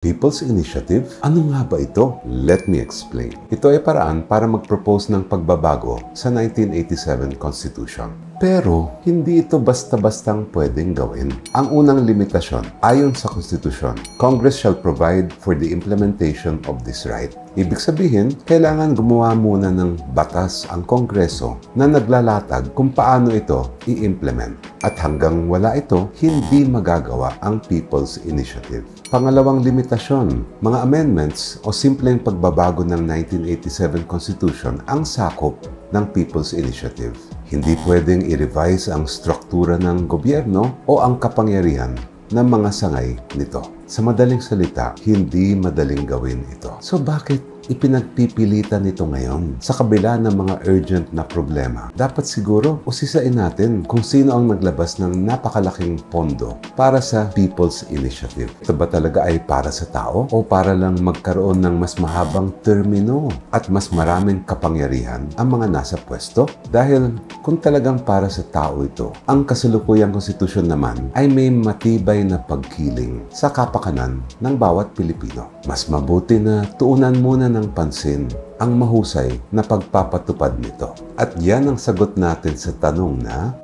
People's Initiative? Ano nga ba ito? Let me explain. Ito ay paraan para mag-propose ng pagbabago sa 1987 Constitution. Pero, hindi ito basta-bastang pwedeng gawin. Ang unang limitasyon, ayon sa Constitution, Congress shall provide for the implementation of this right. Ibig sabihin, kailangan gumawa muna ng batas ang Kongreso na naglalatag kung paano ito i-implement. At hanggang wala ito, hindi magagawa ang People's Initiative. Pangalawang limitasyon, mga amendments o simpleng pagbabago ng 1987 Constitution ang sakop ng People's Initiative. Hindi pwedeng i-revise ang struktura ng gobyerno o ang kapangyarihan ng mga sangay nito. Sa madaling salita, hindi madaling gawin ito. So bakit ipinagpipilitan nito ngayon? Sa kabila ng mga urgent na problema, dapat siguro usisain natin kung sino ang naglabas ng napakalaking pondo para sa People's Initiative. Ito ba talaga ay para sa tao o para lang magkaroon ng mas mahabang termino at mas maraming kapangyarihan ang mga nasa pwesto? Dahil kung talagang para sa tao ito, ang kasalukuyang konstitusyon naman ay may matibay na pagkiling sa kapakanan ng bawat Pilipino. Mas mabuti na tuunan muna ng pansin ang mahusay na pagpapatupad nito. At yan ang sagot natin sa tanong na